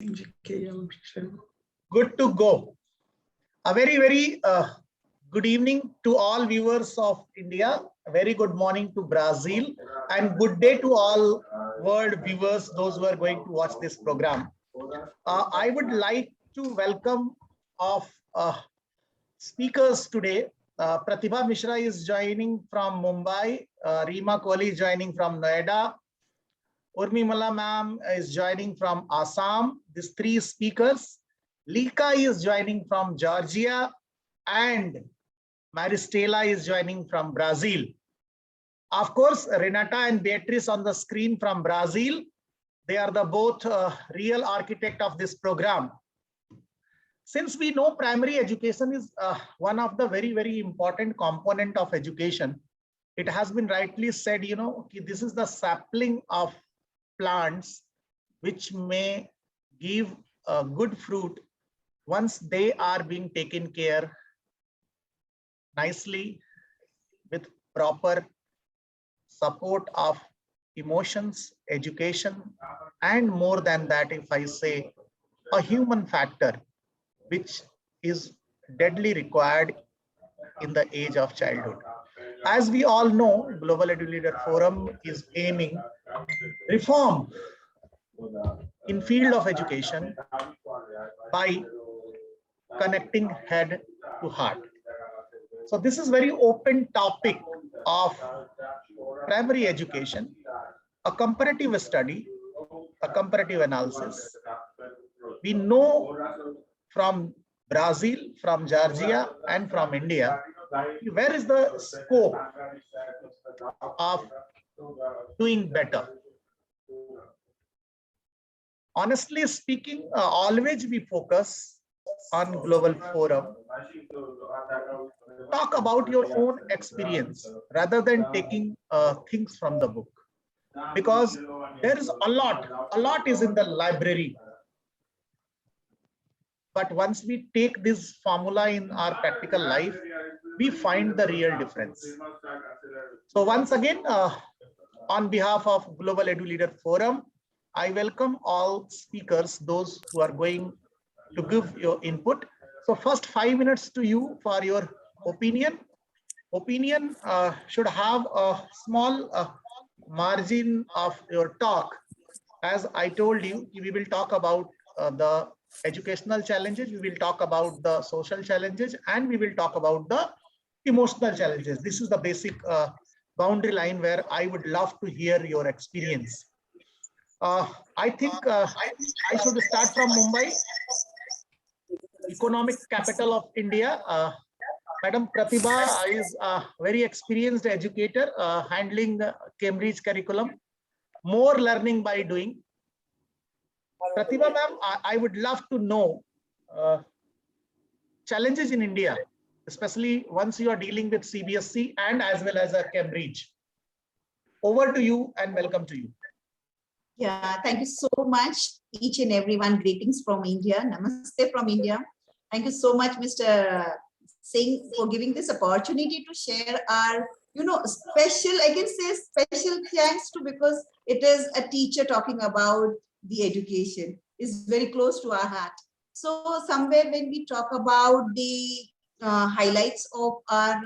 Good to go. A very good evening to all viewers of India. A very good morning to Brazil, and good day to all world viewers, those who are going to watch this program. I would like to welcome of speakers today. Pratibha Mishra is joining from Mumbai. Reema Kohli is joining from Noida. Urmimala ma'am is joining from Assam. These three speakers. Lika is joining from Georgia, and Maristela is joining from Brazil. Of course, Renata and Beatrice on the screen from Brazil. They are the both real architect of this program. Since we know primary education is one of the very important component of education, it has been rightly said, this is the sapling of plants which may give a good fruit once they are being taken care nicely with proper support of emotions, education, and more than that, if I say, a human factor, which is deadly required in the age of childhood. As we all know, Global Edu Leader Forum is aiming reform in field of education by connecting head to heart. So this is very open topic of primary education, a comparative study, a comparative analysis. We know from Brazil, from Georgia, and from India, where is the scope of doing better. Honestly speaking, always we focus on Global Forum. Talk about your own experience rather than taking things from the book, because there is a lot is in the library. But once we take this formula in our practical life, we find the real difference. So once again, on behalf of Global Edu Leader Forum, I welcome all speakers, those who are going to give your input. So first 5 minutes to you for your opinion. Opinion should have a small margin of your talk. As I told you, we will talk about the educational challenges, we will talk about the social challenges, and we will talk about the emotional challenges. This is the basic boundary line where I would love to hear your experience. I think I should start from Mumbai, economic capital of India. Madam Pratibha is a very experienced educator, handling Cambridge curriculum, more learning by doing. Pratibha ma'am, I would love to know challenges in India, especially once you are dealing with CBSE and as well as a Cambridge. Over to you and welcome to you. Yeah, thank you so much, each and everyone. Greetings from India. Namaste from India. Thank you so much, Mr. Singh, for giving this opportunity to share our, special, I can say special thanks to, because it is a teacher talking about the education. Is very close to our heart. So somewhere when we talk about the highlights of our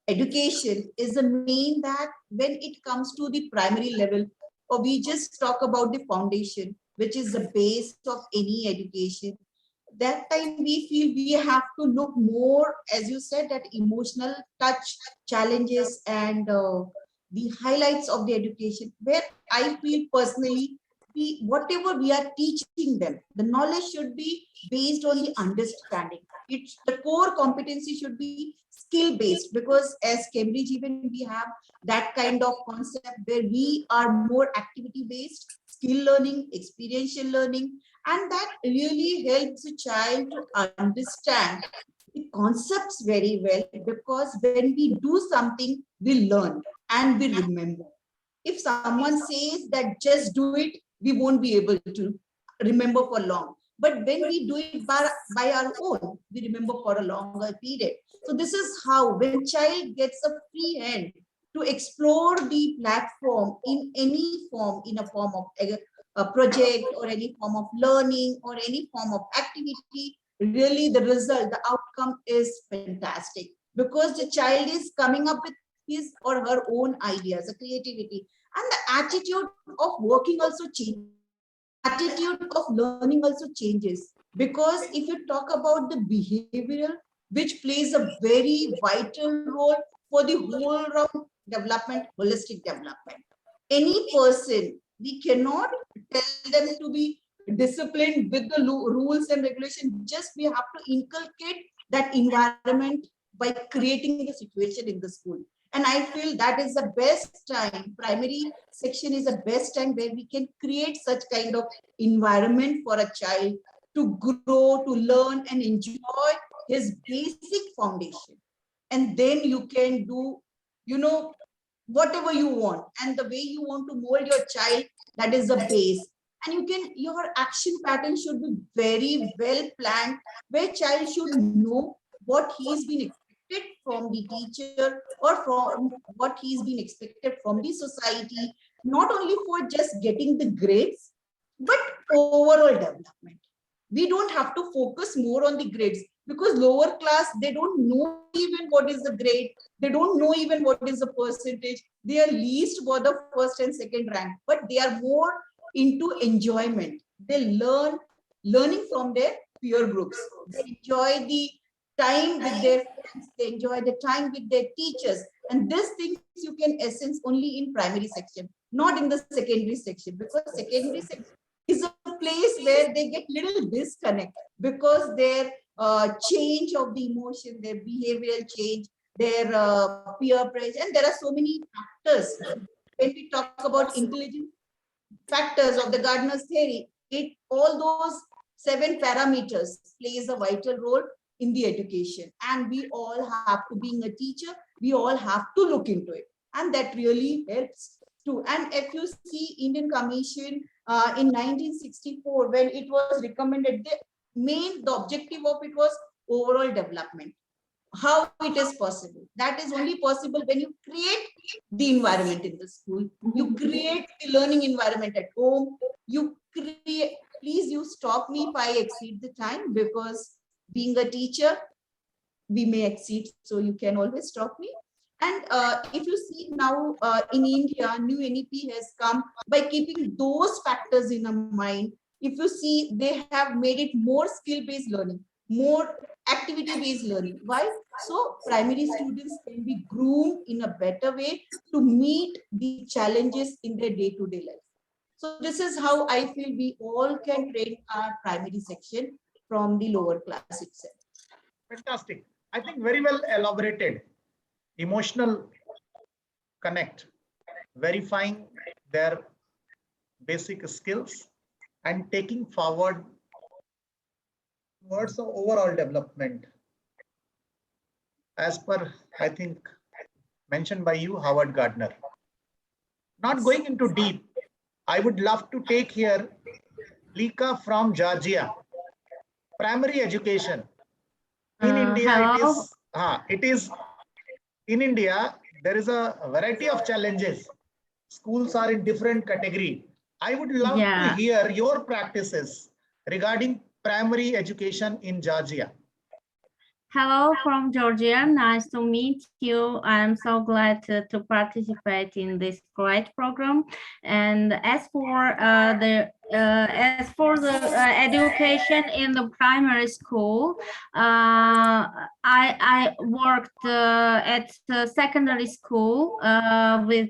education, is the main that when it comes to the primary level, or we just talk about the foundation, which is the base of any education, that time we feel we have to look more, as you said, at emotional touch, challenges, and the highlights of the education, where I feel personally, whatever we are teaching them, the knowledge should be based on the understanding. It's the core competency should be skill based, because as Cambridge even we have that kind of concept where we are more activity based, skill learning, experiential learning, and that really helps a child to understand the concepts very well, because when we do something, we learn and we remember. If someone says that just do it, we won't be able to remember for long. But when we do it by our own, we remember for a longer period. So this is how, when child gets a free hand to explore the platform in any form, in a form of project or any form of learning or any form of activity, really the result, the outcome is fantastic because the child is coming up with his or her own ideas, the creativity, and the attitude of working also changes. Attitude of learning also changes because if you talk about the behavioral, which plays a very vital role for the whole round development, holistic development. Any person, we cannot tell them to be disciplined with the rules and regulations. Just we have to inculcate that environment by creating the situation in the school. And I feel that is the best time. Primary section is the best time where we can create such kind of environment for a child to grow, to learn and enjoy his basic foundation. And then you can do, whatever you want, and the way you want to mold your child, that is the base. And your action pattern should be very well planned, where child should know what he's been expected from the teacher or from what he's been expected from the society, not only for just getting the grades, but overall development. We don't have to focus more on the grades because lower class, they don't know even what is the grade. They don't know even what is the percentage. They are least for the first and second rank, but they are more into enjoyment. They learning from their peer groups. They enjoy the time with their friends. They enjoy the time with their teachers. And these things you can essence only in primary section, not in the secondary section, because secondary section is a place where they get little disconnect because their change of the emotion, their behavioral change, their peer pressure, and there are so many factors. When we talk about intelligence factors of the Gardner's theory, all those 7 parameters plays a vital role in the education. And we all have to, being a teacher, we all have to look into it. And that really helps too. And if you see Indian Commission in 1964, when it was recommended, the objective of it was overall development. How it is possible? That is only possible when you create the environment in the school. You create the learning environment at home. You create, please you stop me if I exceed the time, because being a teacher, we may exceed, so you can always stop me. And if you see now in India, new NEP has come by keeping those factors in mind. If you see, they have made it more skill-based learning, more activity-based learning. Why? So primary students can be groomed in a better way to meet the challenges in their day-to-day life. So this is how I feel we all can train our primary section from the lower class itself. Fantastic. I think very well elaborated. Emotional connect, verifying their basic skills and taking forward towards the overall development. As per, I think, mentioned by you, Howard Gardner. Not going into deep, I would love to take here Lika from Georgia. Primary education. In India, it is in India, there is a variety of challenges. Schools are in different category. I would love to hear your practices regarding primary education in Georgia. Hello from Georgia. Nice to meet you. I'm so glad to participate in this great program. And as for the education in the primary school, I worked at the secondary school with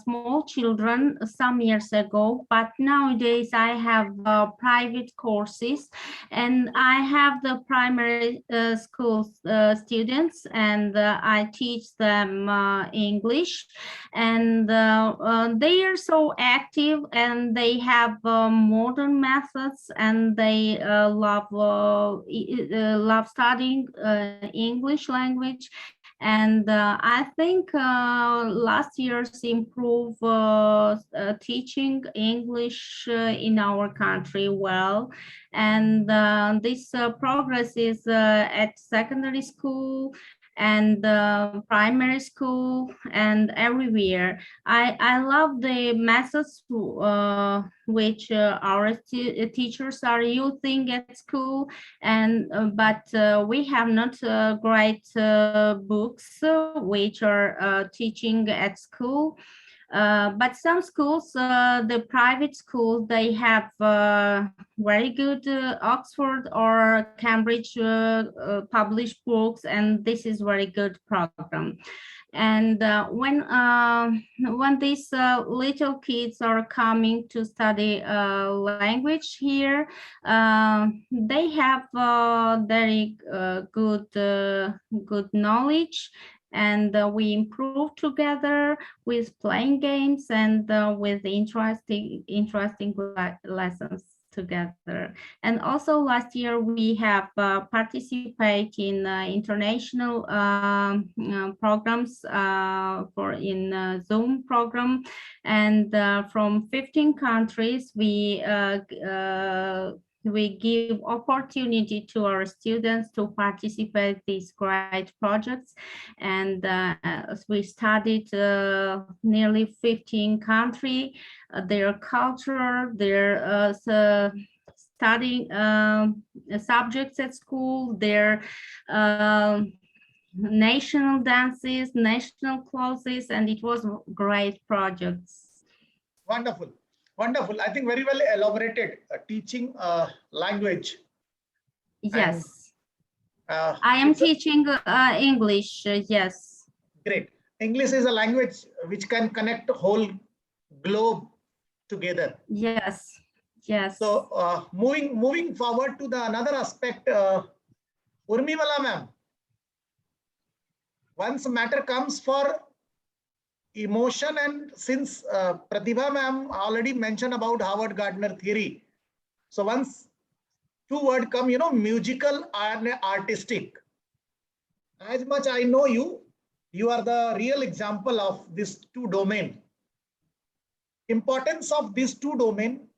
small children some years ago, but nowadays I have private courses, and I have the primary school students, and I teach them English, and they are so active, and they have modern methods, and they love studying English language. And I think last year's improve teaching English in our country well. And this progress is at secondary school and primary school and everywhere. I love the methods which our teachers are using at school, and but we have not great books which are teaching at school. But some schools, the private schools, they have very good Oxford or Cambridge published books, and this is very good program. And when these little kids are coming to study language here, they have very good knowledge, and we improve together with playing games and with interesting lessons together. And also last year we have participated in international programs for in Zoom program, and from 15 countries we give opportunity to our students to participate these great projects. And we studied nearly 15 countries, their culture, their studying subjects at school, their national dances, national clothes, and it was great projects. Wonderful. Wonderful. I think very well elaborated. Teaching language. Yes. And, I am teaching English. Yes. Great. English is a language which can connect the whole globe together. Yes. Yes. So moving forward to the another aspect, Urmimala ma'am, once matter comes for emotion, and since Pratibha ma'am already mentioned about Howard Gardner theory, so once two words come, musical and artistic. As much I know you are the real example of this two domain. Importance of these two domain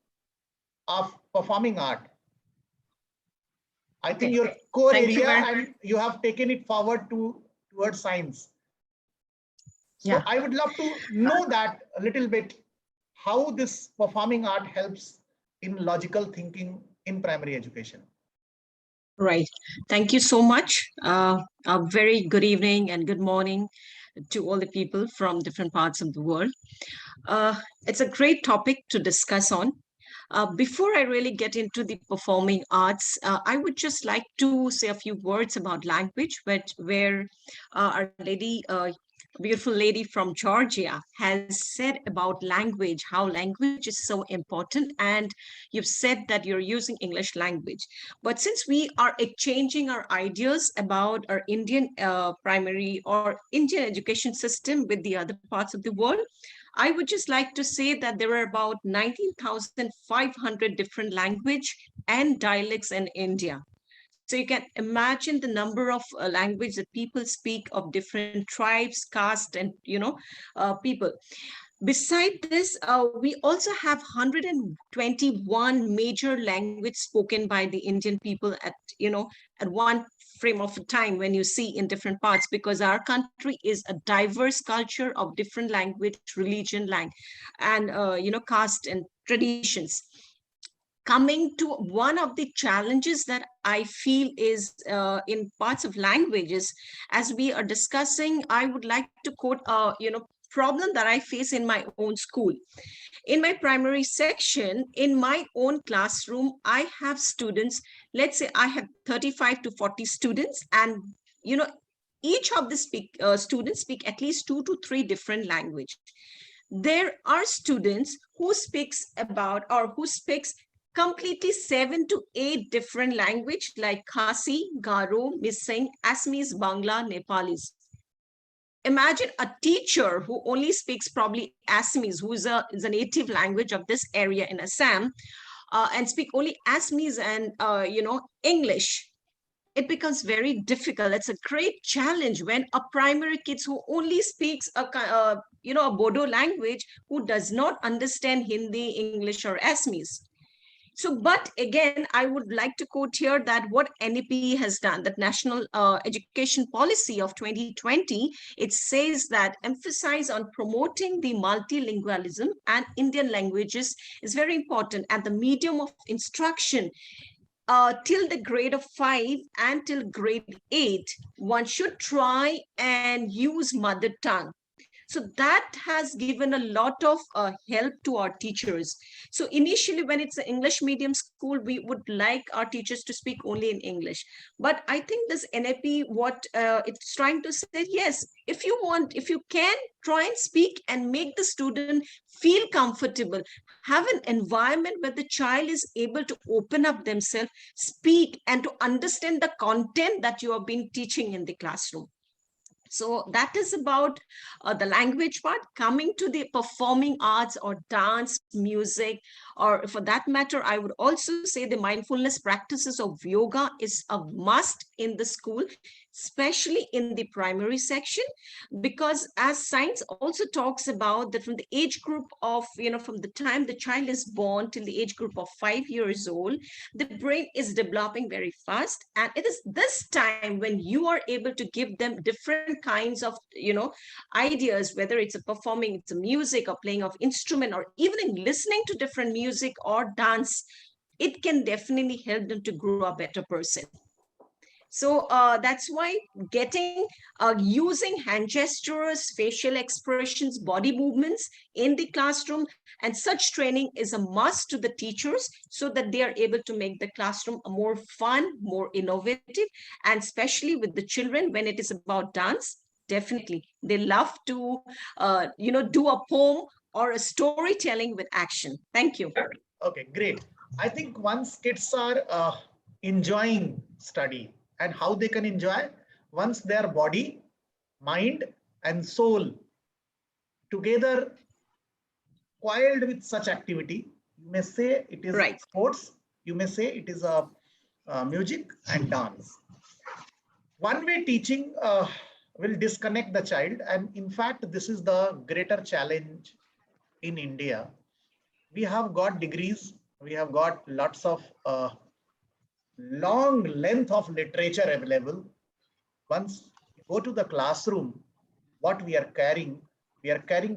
of performing art. I think your core area, and you have taken it forward towards science. So yeah. I would love to know that a little bit, how this performing art helps in logical thinking in primary education. Right. Thank you so much. A very good evening and good morning to all the people from different parts of the world. It's a great topic to discuss on. Before I really get into the performing arts, I would just like to say a few words about language, where our beautiful lady from Georgia has said about language, how language is so important. And you've said that you're using English language. But since we are exchanging our ideas about our Indian primary or Indian education system with the other parts of the world, I would just like to say that there are about 19,500 different language and dialects in India. So you can imagine the number of language that people speak of different tribes, caste, and people. Beside this, we also have 121 major language spoken by the Indian people at one frame of time when you see in different parts, because our country is a diverse culture of different language, religion, and caste and traditions. Coming to one of the challenges that I feel is in parts of languages, as we are discussing, I would like to quote problem that I face in my own school. In my primary section, in my own classroom, I have students, let's say I have 35 to 40 students, and each of the students speak at least 2 to 3 different languages. There are students who speaks completely 7 to 8 different language like Khasi, Garo, Mising, Assamese, Bangla, Nepalis. Imagine a teacher who only speaks probably Assamese, who is a native language of this area in Assam, and speak only Assamese and English. It becomes very difficult. It's a great challenge when a primary kids who only speaks a Bodo language, who does not understand Hindi, English, or Assamese. So, but again, I would like to quote here that what NEP has done, that National Education Policy of 2020, it says that emphasize on promoting the multilingualism and Indian languages is very important, and the medium of instruction till the grade of 5 and till grade 8, one should try and use mother tongue. So that has given a lot of help to our teachers. So initially, when it's an English medium school, we would like our teachers to speak only in English. But I think this NAP, what it's trying to say, yes, if you want, if you can, try and speak and make the student feel comfortable, have an environment where the child is able to open up themselves, speak, and to understand the content that you have been teaching in the classroom. So that is about the language part. Coming to the performing arts or dance, music, or for that matter, I would also say the mindfulness practices of yoga is a must in the school, especially in the primary section, because as science also talks about that from the age group of, from the time the child is born till the age group of 5 years old, the brain is developing very fast. And it is this time when you are able to give them different kinds of, ideas, whether it's a performing, it's a music or playing of instrument, or even in listening to different music or dance, it can definitely help them to grow a better person. So that's why using hand gestures, facial expressions, body movements in the classroom, and such training is a must to the teachers so that they are able to make the classroom a more fun, more innovative, and especially with the children when it is about dance, definitely they love to, do a poem or a storytelling with action. Thank you. Okay, great. I think once kids are enjoying study, and how they can enjoy, once their body, mind, and soul together coiled with such activity, you may say it is right. Sports, you may say it is a music and dance. One way teaching will disconnect the child, and in fact, this is the greater challenge in India. We have got degrees, we have got lots of long length of literature available. Once you go to the classroom, what we are carrying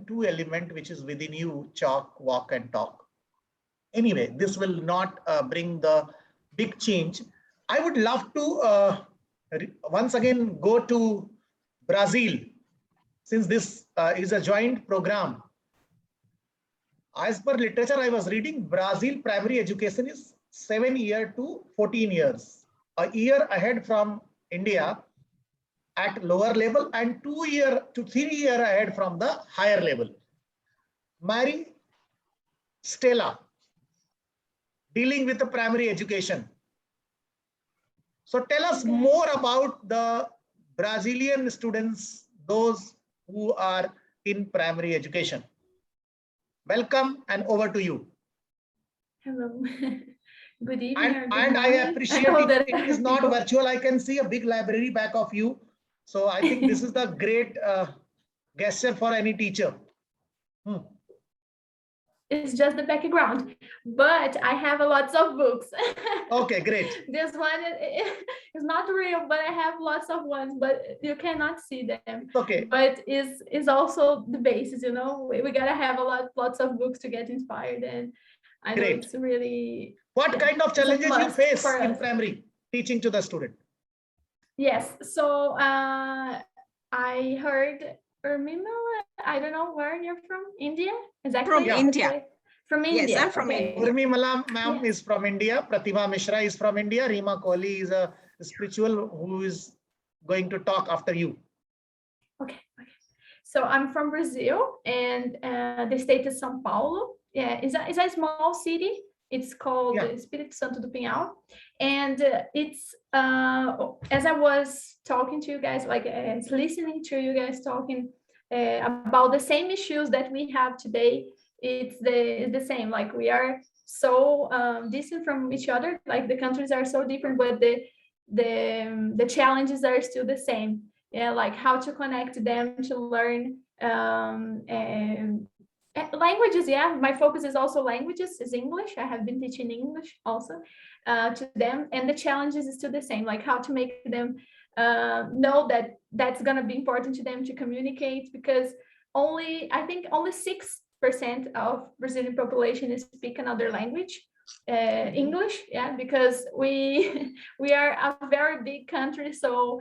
two elements which is within you: chalk, walk, and talk. Anyway, this will not bring the big change. I would love to once again go to Brazil, since this is a joint program. As per literature I was reading, Brazil primary education is 7 years to 14 years, a year ahead from India at lower level, and 2 years to 3 years ahead from the higher level. Mary Stella, dealing with the primary education. So tell us more about the Brazilian students, those who are in primary education. Welcome, and over to you. Hello. Good evening. And I appreciate it is not virtual. I can see a big library back of you. So I think this is the great gesture for any teacher. It's just the background, but I have lots of books. Okay, great. This one is not real, but I have lots of ones, but you cannot see them. Okay. But is also the basis, we gotta have lots of books to get inspired, and I know it's really. What kind of challenges you face in primary teaching to the student? Yes, so I heard Urmila, I don't know where you're from, India? Exactly. From India. From India. Yes, I'm from India. Urmila ma'am is from India. Pratibha Mishra is from India. Rima Kohli is a spiritual who is going to talk after you. Okay. So I'm from Brazil, and the state is São Paulo. Yeah, it's a small city. It's called Espírito Santo do Pinhal. And it's, as I was talking to you guys, listening to you guys talking about the same issues that we have today, it's the same. Like, we are so distant from each other, like the countries are so different, but the challenges are still the same. Yeah, like how to connect them to learn Languages, yeah. My focus is also languages, is English. I have been teaching English also to them, and the challenges is still the same, like how to make them know that that's going to be important to them to communicate, because I think only 6% of Brazilian population is speak another language, English, yeah, because we we are a very big country, so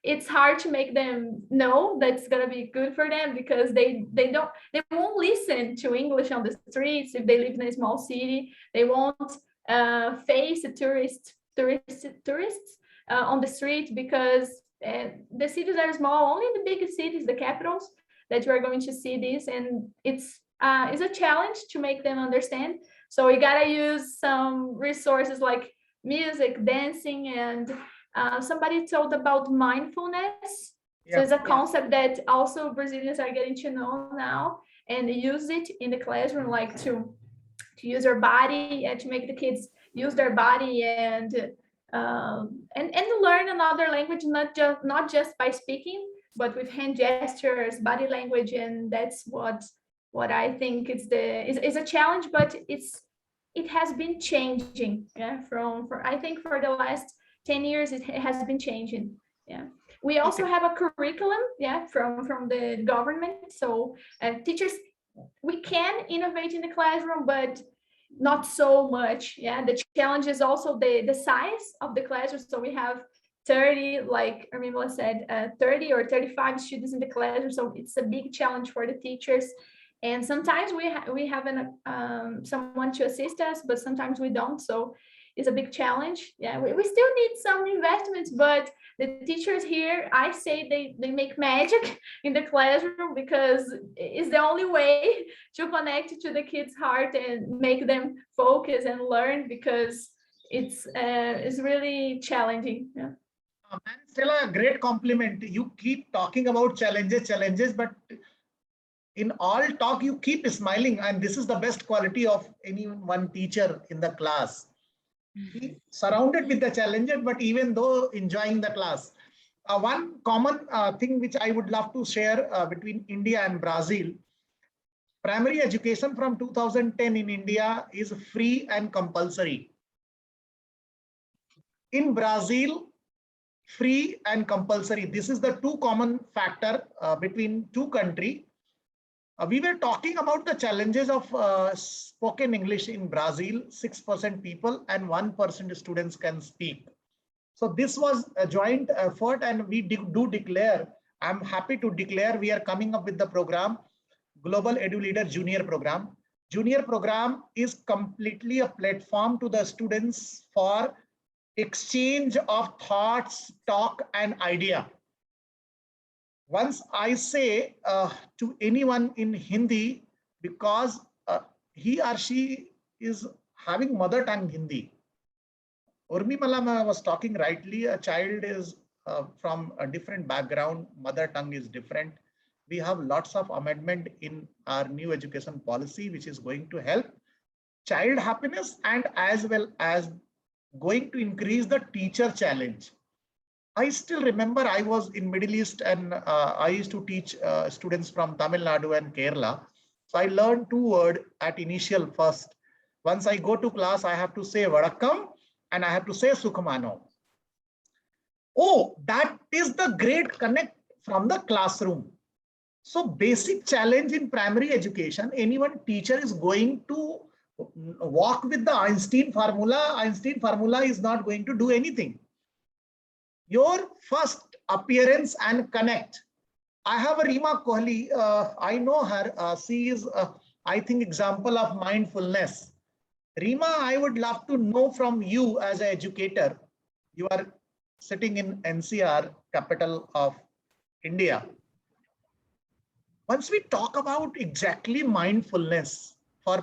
it's hard to make them know that's going to be good for them, because they won't listen to English on the streets if they live in a small city. They won't face tourists on the street, because the cities are small. Only the biggest cities, the capitals, that you are going to see this, and it's a challenge to make them understand. So we gotta use some resources like music, dancing, and somebody told about mindfulness. So it's a concept that also Brazilians are getting to know now and use it in the classroom, like to use your body and to make the kids use their body and learn another language, not just by speaking, but with hand gestures, body language, and that's what I think is a challenge, but it has been changing. Yeah, from I think for the last 10 years it has been changing. Yeah, we also have a curriculum, yeah, from the government. So teachers, we can innovate in the classroom, but not so much. Yeah, the challenge is also the size of the classroom. So we have 30, like Armimala said, 30 or 35 students in the classroom. So it's a big challenge for the teachers. And sometimes we have someone to assist us, but sometimes we don't. So it's a big challenge. Yeah, we still need some investments, but the teachers here, I say they make magic in the classroom, because it's the only way to connect to the kids' heart and make them focus and learn, because it's really challenging. Yeah. Stella, great compliment. You keep talking about challenges, but in all talk, you keep smiling, and this is the best quality of any one teacher in the class. He surrounded with the challenges, but even though enjoying the class. One common thing which I would love to share between India and Brazil: primary education from 2010 in India is free and compulsory. In Brazil, free and compulsory. This is the two common factor between two countries. We were talking about the challenges of spoken English in Brazil. 6% people and 1% students can speak. So this was a joint effort, and we do declare, I'm happy to declare, we are coming up with the program, Global Edu Leader Junior Program. Junior program is completely a platform to the students for exchange of thoughts, talk, and idea. Once I say to anyone in Hindi, because he or she is having mother tongue Hindi. Urmimala was talking rightly, a child is from a different background, mother tongue is different. We have lots of amendment in our new education policy, which is going to help child happiness and as well as going to increase the teacher challenge. I still remember I was in Middle East, and I used to teach students from Tamil Nadu and Kerala. So I learned 2 words at initial first. Once I go to class, I have to say Vadakkam and I have to say Sukhamano. Oh, that is the great connect from the classroom. So basic challenge in primary education, anyone teacher is going to walk with the Einstein formula. Einstein formula is not going to do anything. Your first appearance and connect. I have a Reema Kohli. I know her. She is, I think, example of mindfulness. Reema, I would love to know from you as an educator. You are sitting in NCR, capital of India. Once we talk about exactly mindfulness for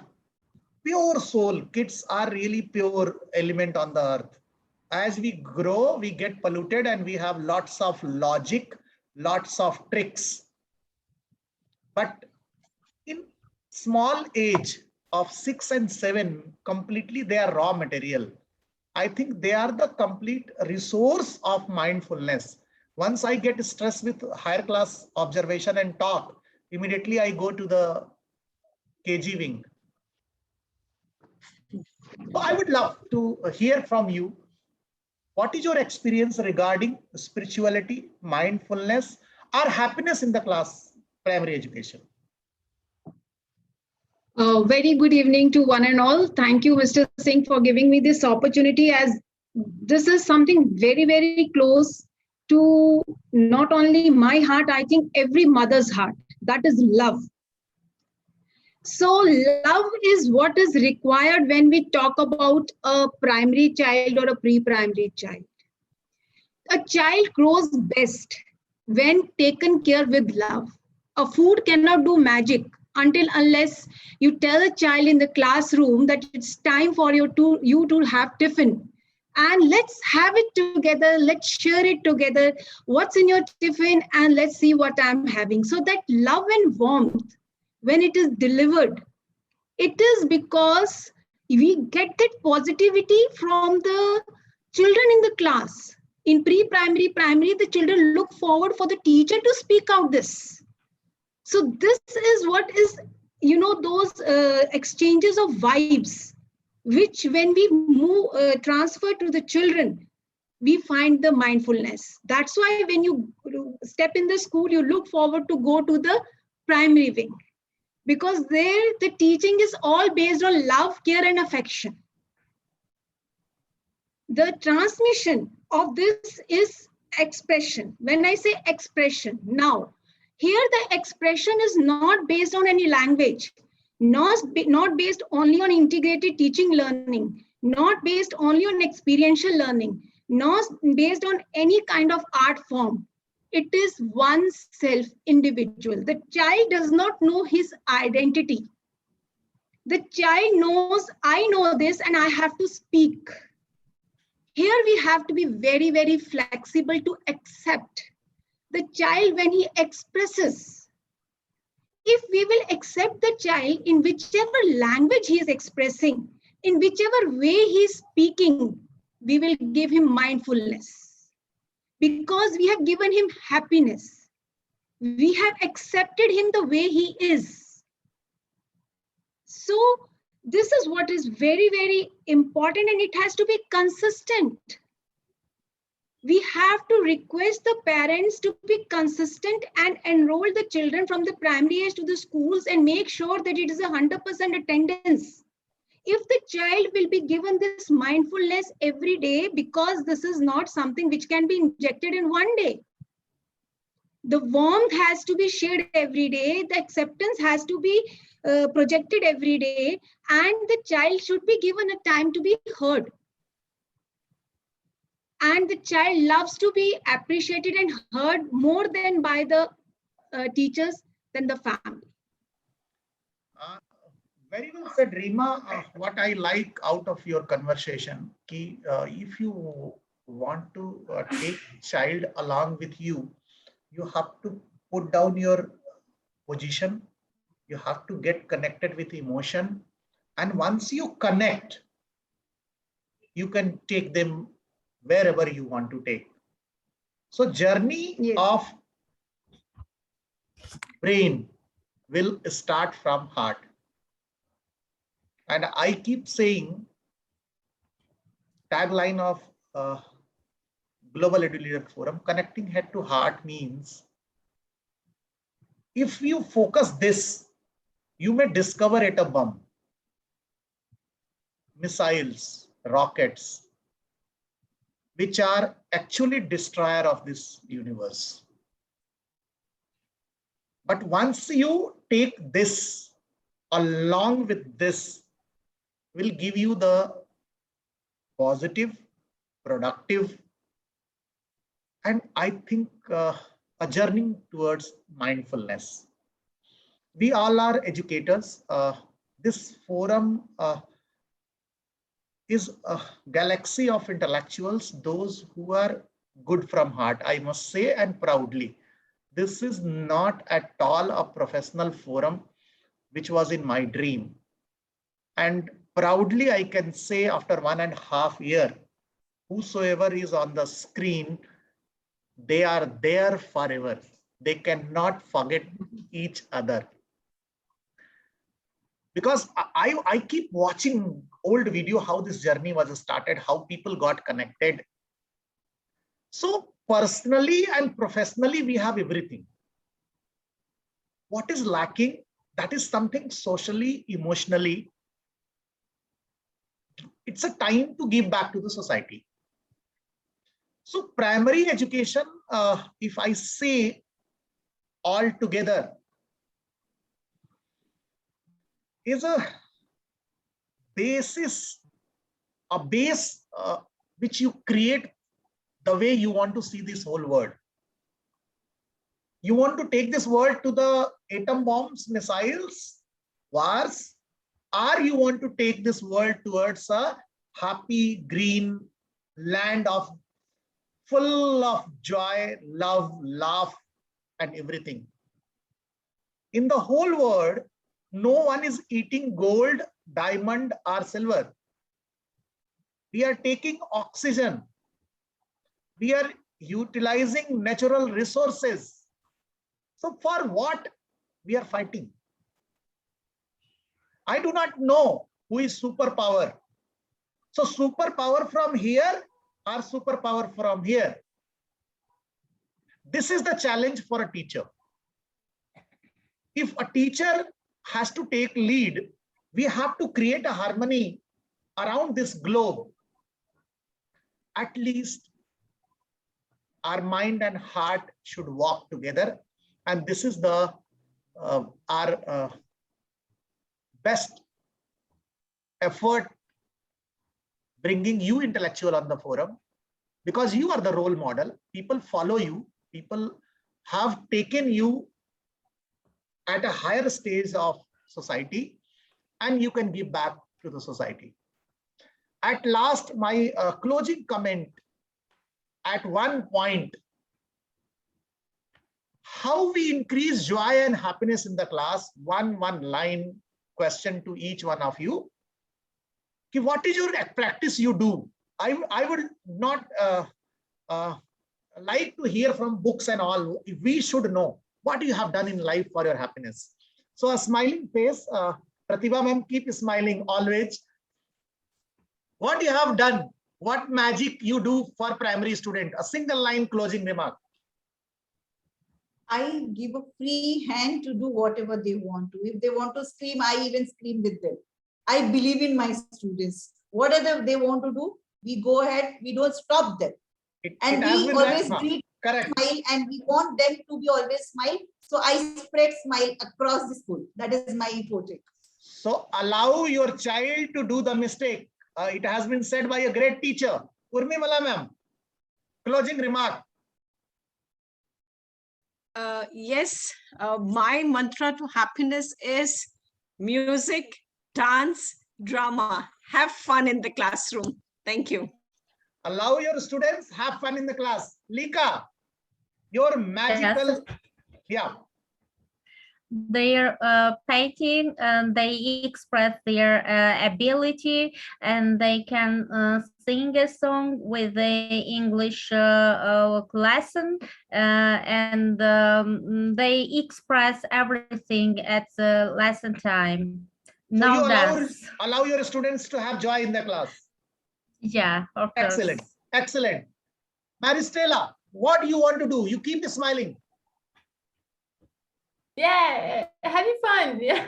pure soul, kids are really pure element on the earth. As we grow, we get polluted and we have lots of logic, lots of tricks. But in small age of 6 and 7, completely they are raw material. I think they are the complete resource of mindfulness. Once I get stressed with higher class observation and talk, immediately I go to the KG wing. So I would love to hear from you. What is your experience regarding spirituality, mindfulness, or happiness in the class primary education? Very good evening to one and all. Thank you, Mr. Singh, for giving me this opportunity, as this is something very, very close to not only my heart, I think every mother's heart. That is love. So love is what is required when we talk about a primary child or a pre-primary child. A child grows best when taken care with love. A food cannot do magic unless you tell a child in the classroom that it's time for you to have tiffin. And let's have it together, let's share it together. What's in your tiffin? And let's see what I'm having. So that love and warmth, when it is delivered, it is because we get that positivity from the children in the class. In pre-primary, primary, the children look forward for the teacher to speak out this. So this is what is, those exchanges of vibes, which when we transfer to the children, we find the mindfulness. That's why when you step in the school, you look forward to go to the primary wing, because there the teaching is all based on love, care, and affection. The transmission of this is expression. When I say expression, now, here the expression is not based on any language, not based only on integrated teaching learning, not based only on experiential learning, not based on any kind of art form. It is oneself, individual. The child does not know his identity. The child knows, I know this and I have to speak. Here we have to be very, very flexible to accept the child when he expresses. If we will accept the child in whichever language he is expressing, in whichever way he is speaking, we will give him mindfulness, because we have given him happiness. We have accepted him the way he is. So this is what is very, very important, and it has to be consistent. We have to request the parents to be consistent and enroll the children from the primary age to the schools and make sure that it is 100% attendance. If the child will be given this mindfulness every day, because this is not something which can be injected in one day. The warmth has to be shared every day. The acceptance has to be projected every day, and the child should be given a time to be heard. And the child loves to be appreciated and heard more than by the teachers than the family. Very well said, Reema. What I like out of your conversation, if you want to take child along with you, you have to put down your position. You have to get connected with emotion. And once you connect, you can take them wherever you want to take. So journey of brain will start from heart. And I keep saying, tagline of Global Edu Leader Forum, connecting head to heart means, if you focus this, you may discover at a bomb, missiles, rockets, which are actually destroyer of this universe. But once you take this along with this, will give you the positive, productive, and I think a journey towards mindfulness. We all are educators. This forum is a galaxy of intellectuals, those who are good from heart, I must say, and proudly. This is not at all a professional forum, which was in my dream. And proudly, I can say after 1.5 years, whosoever is on the screen, they are there forever. They cannot forget each other. because I keep watching old video, how this journey was started, how people got connected. So personally and professionally, we have everything. What is lacking? That is something socially, emotionally. It's a time to give back to the society. So primary education, if I say all together, is a basis, a base which you create the way you want to see this whole world. You want to take this world to the atom bombs, missiles, wars, or you want to take this world towards a happy, green land of full of joy, love, laugh, and everything. In the whole world, no one is eating gold, diamond, or silver. We are taking oxygen. We are utilizing natural resources. So for what we are fighting? I do not know who is superpower. So superpower from here or superpower from here. This is the challenge for a teacher. If a teacher has to take lead, we have to create a harmony around this globe. At least our mind and heart should walk together. And this is the our best effort bringing you intellectual on the forum, because you are the role model. People follow you. People have taken you at a higher stage of society, and you can give back to the society. At last, my closing comment at one point, how we increase joy and happiness in the class, one line question to each one of you. What is your practice you do? I would not like to hear from books and all. We should know what you have done in life for your happiness. So a smiling face, Pratibha ma'am, keep smiling always. What you have done, what magic you do for primary student, a single line closing remark. I give a free hand to do whatever they want to. If they want to scream, I even scream with them. I believe in my students. Whatever they want to do, we go ahead, we don't stop them. We always greet, smile, and we want them to be always smile. So I spread smile across the school. That is my forte. So allow your child to do the mistake. It has been said by a great teacher, Urmimala ma'am. Closing remark. Yes, my mantra to happiness is music, dance, drama. Have fun in the classroom. Thank you. Allow your students have fun in the class. Lika, your magical, yeah. Their painting, and they express their ability, and they can sing a song with the English lesson, and they express everything at the lesson time. So you allow your students to have joy in the class. Yeah, of course. Excellent, excellent. Maristela, what do you want to do? You keep smiling. Yeah, having fun. Yeah,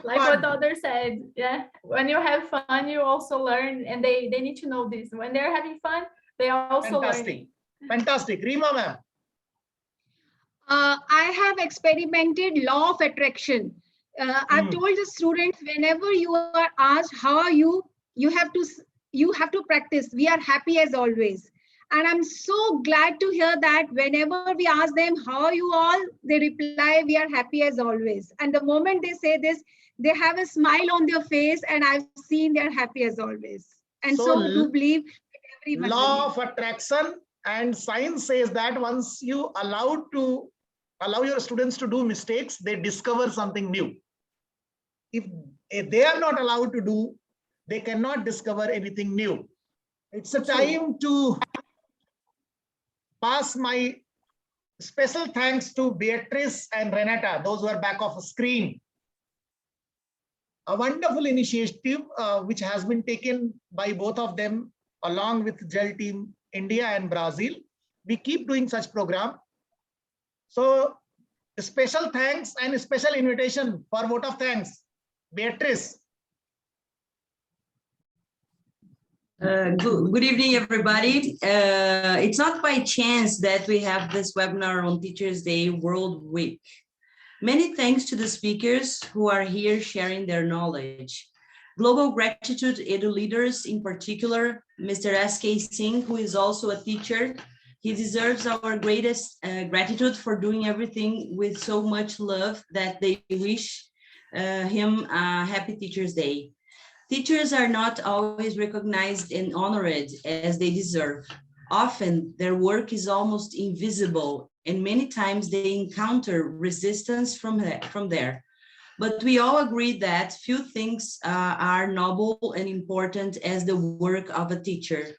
like what others said. Yeah, when you have fun, you also learn, and they need to know this. When they're having fun, they are also learning. Fantastic. Rima ma'am. I have experimented law of attraction. I've told the students, whenever you are asked how are you, you have to practice. We are happy as always. And I'm so glad to hear that whenever we ask them, how are you all? They reply, we are happy as always. And the moment they say this, they have a smile on their face, and I've seen they're happy as always. And so to believe everyone. Law of attraction and science says that once you allow your students to do mistakes, they discover something new. If they are not allowed to do, they cannot discover anything new. It's a time to pass my special thanks to Beatrice and Renata, those who are back of a screen. a wonderful initiative which has been taken by both of them along with GEL Team India and Brazil. We keep doing such program. So special thanks and a special invitation for vote of thanks, Beatrice. Good evening, everybody. It's not by chance that we have this webinar on Teachers Day World Week. Many thanks to the speakers who are here sharing their knowledge. Global gratitude Edu leaders, in particular, Mr. S.K. Singh, who is also a teacher. He deserves our greatest gratitude for doing everything with so much love that they wish him a happy Teachers Day. Teachers are not always recognized and honored as they deserve. Often their work is almost invisible, and many times they encounter resistance from there. But we all agree that few things are noble and important as the work of a teacher.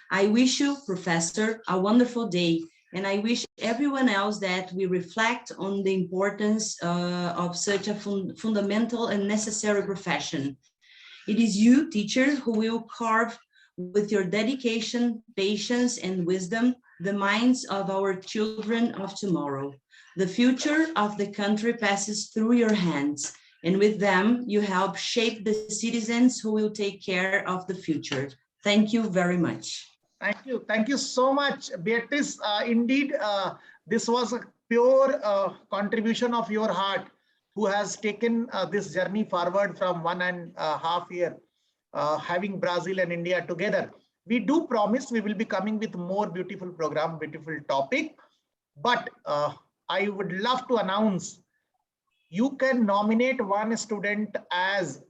I wish you, Professor, a wonderful day, and I wish everyone else that we reflect on the importance of such a fundamental and necessary profession. It is you, teacher, who will carve with your dedication, patience, and wisdom the minds of our children of tomorrow. The future of the country passes through your hands, and with them, you help shape the citizens who will take care of the future. Thank you very much. Thank you. Thank you so much, Beatrice. Indeed, this was a pure contribution of your heart, who has taken this journey forward from 1.5 years, having Brazil and India together. We do promise we will be coming with more beautiful program, beautiful topic. But I would love to announce, you can nominate one student as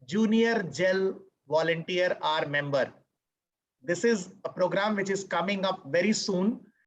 Junior GEL volunteer or member. This is a program which is coming up very soon.